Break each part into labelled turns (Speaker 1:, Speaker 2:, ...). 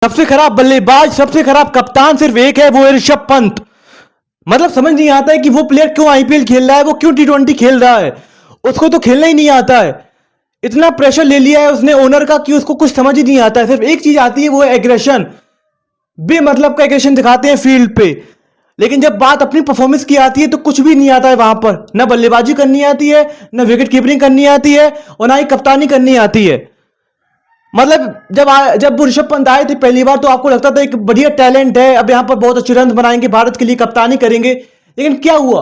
Speaker 1: सबसे खराब बल्लेबाज, सबसे खराब कप्तान सिर्फ एक है, वो है ऋषभ पंत। मतलब समझ नहीं आता है कि वो प्लेयर क्यों आईपीएल खेल रहा है, वो क्यों टी20 खेल रहा है। उसको तो खेलना ही नहीं आता है। इतना प्रेशर ले लिया है उसने ओनर का कि उसको कुछ समझ ही नहीं आता है। सिर्फ एक चीज आती है, वो है एग्रेशन। बेमतलब का एग्रेशन दिखाते हैं फील्ड पे, लेकिन जब बात अपनी परफॉर्मेंस की आती है तो कुछ भी नहीं आता है वहां पर। ना बल्लेबाजी करनी आती है, ना विकेट कीपिंग करनी आती है, और ना ही कप्तानी करनी आती है। मतलब जब ऋषभ पंत आए थे पहली बार तो आपको लगता था एक बढ़िया टैलेंट है, अब यहां पर बहुत अच्छे रन बनाएंगे, भारत के लिए कप्तानी करेंगे। लेकिन क्या हुआ,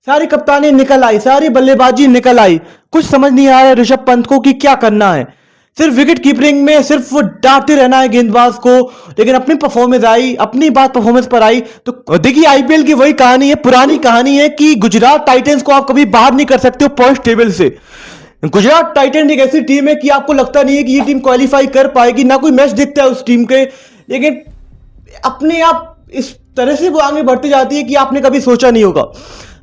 Speaker 1: सारी कप्तानी निकल आई, सारी बल्लेबाजी निकल आई। कुछ समझ नहीं आ रहा है ऋषभ पंत को कि क्या करना है। सिर्फ विकेट कीपिंग में सिर्फ वो डांटते रहना है गेंदबाज को, लेकिन अपनी परफॉर्मेंस आई, अपनी बात परफॉर्मेंस पर आई तो देखिए आईपीएल की वही कहानी है, पुरानी कहानी है कि गुजरात टाइटंस को आप कभी बाहर नहीं कर सकते हो पॉइंट टेबल से। गुजरात टाइटंस एक ऐसी टीम है कि आपको लगता नहीं है कि ये टीम क्वालिफाई कर पाएगी, ना कोई मैच दिखता है उस टीम के, लेकिन अपने आप इस तरह से वो आगे बढ़ती जाती है कि आपने कभी सोचा नहीं होगा।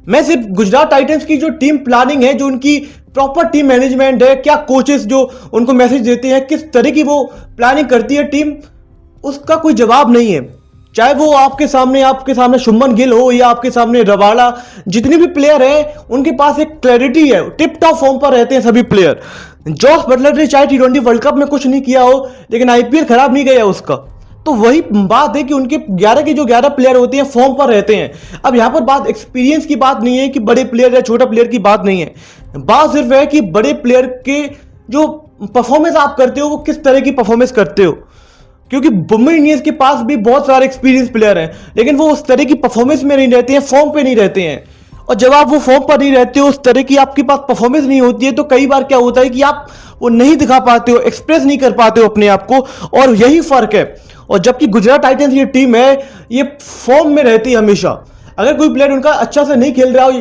Speaker 1: मैं सिर्फ गुजरात टाइटंस की जो टीम प्लानिंग है, जो उनकी प्रॉपर टीम मैनेजमेंट है, क्या कोचेस जो उनको मैसेज देते हैं, किस तरह की वो प्लानिंग करती है टीम, उसका कोई जवाब नहीं है। चाहे वो आपके सामने शुभमन गिल हो या आपके सामने रबाड़ा, जितने भी प्लेयर हैं उनके पास एक क्लैरिटी है, टिप टॉप फॉर्म पर रहते हैं सभी प्लेयर। जॉस बटलर ने चाहे टी20 वर्ल्ड कप में कुछ नहीं किया हो, लेकिन आईपीएल खराब नहीं गया उसका। तो वही बात है कि उनके 11 के जो 11 प्लेयर होते हैं फॉर्म पर रहते हैं। अब यहां पर बात एक्सपीरियंस की बात नहीं है कि बड़े प्लेयर या छोटा प्लेयर की बात नहीं है, बात सिर्फ है कि बड़े प्लेयर के जो परफॉर्मेंस आप करते हो वो किस तरह की परफॉर्मेंस करते हो। क्योंकि मुंबई इंडियंस के पास भी बहुत सारे एक्सपीरियंस प्लेयर हैं, लेकिन वो उस तरह की परफॉर्मेंस में नहीं रहते हैं, फॉर्म पे नहीं रहते हैं। और जब आप वो फॉर्म पर नहीं रहते हो, उस तरह की आपके पास परफॉर्मेंस नहीं होती है, तो कई बार क्या होता है कि आप वो नहीं दिखा पाते हो, एक्सप्रेस नहीं कर पाते हो अपने आप को, और यही फर्क है। और जबकि गुजरात टाइटंस ये टीम है, ये फॉर्म में रहती है हमेशा। अगर कोई प्लेयर उनका अच्छा से नहीं खेल रहा हो,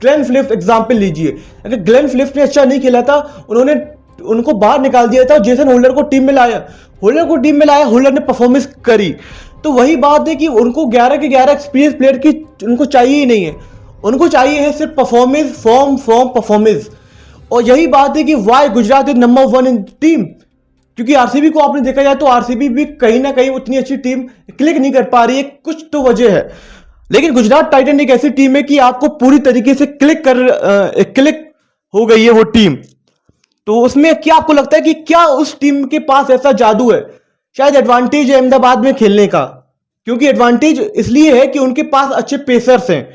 Speaker 1: ग्लेन फिलिप्स एग्जाम्पल लीजिए, अगर ग्लेन फिलिप्स ने अच्छा नहीं खेला था, उन्होंने उनको बाहर निकाल दिया था, जेसन होल्डर को टीम में लाया, होल्डर ने परफॉर्मेंस करी। तो वही बात है कि उनको 11 के 11 एक्सपीरियंस प्लेयर की उनको चाहिए ही नहीं है, उनको चाहिए है सिर्फ परफॉर्मेंस, फॉर्म परफॉर्मेंस। और यही बात है कि why Gujarat is number 1 in team. क्योंकि आरसीबी को आपने देखा जाए तो आरसीबी भी कहीं ना कहीं उतनी अच्छी टीम क्लिक नहीं कर पा रही है, कुछ तो वजह है। लेकिन गुजरात टाइटन एक ऐसी टीम है कि आपको पूरी तरीके से क्लिक हो गई है वो टीम। तो उसमें क्या आपको लगता है कि क्या उस टीम के पास ऐसा जादू है? शायद एडवांटेज है अहमदाबाद में खेलने का, क्योंकि एडवांटेज इसलिए है कि उनके पास अच्छे पेसर्स हैं,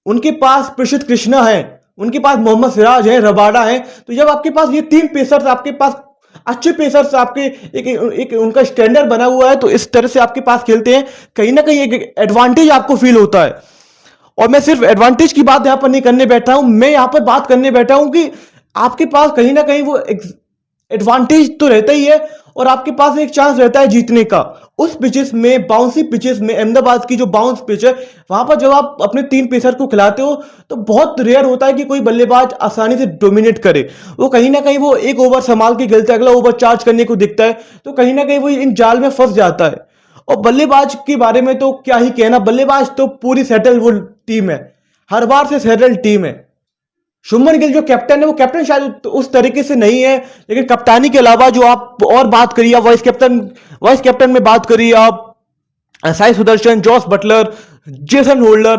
Speaker 1: उनके पास प्रसिद्ध कृष्णा है, उनके पास मोहम्मद सिराज है, रबाडा है। तो जब आपके पास ये 3 पेसर्स, आपके पास अच्छे पेसर्स, आपके एक उनका स्टैंडर्ड बना हुआ है, तो इस तरह से आपके पास खेलते हैं, कहीं ना कहीं एक एडवांटेज आपको फील होता है। और मैं सिर्फ एडवांटेज की बात यहां पर नहीं करने बैठा हूं, मैं यहां पर बात करने बैठा हूं कि आपके पास कहीं ना कहीं वो एडवांटेज तो रहता ही है, और आपके पास एक चांस रहता है जीतने का। उस पिचेस में, बाउंसी पिचेस में, अहमदाबाद की जो बाउंस पिच है, वहां पर जब आप अपने 3 पेसर को खिलाते हो तो बहुत रेयर होता है कि कोई बल्लेबाज आसानी से डोमिनेट करे। वो कहीं ना कहीं वो एक ओवर संभाल के खेलता है, अगला ओवर चार्ज करने को दिखता है, तो कहीं ना कहीं वो इन जाल में फंस जाता है। और बल्लेबाज के बारे में तो क्या ही कहना, बल्लेबाज तो पूरी सेटल वो टीम है, हर बार से सेटल टीम है। शुभमन गिल जो कैप्टन है, वो कैप्टन शायद उस तरीके से नहीं है, लेकिन कप्तानी के अलावा जो आप और बात करिए, आप वाइस कैप्टन में बात करिए आप, Sai Sudharsan, Jos Buttler, Jason Holder,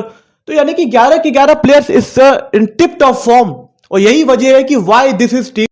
Speaker 1: तो यानी कि 11 के 11 प्लेयर्स इस इन टिप टॉप फॉर्म। और यही वजह है कि वाई दिस इज टीम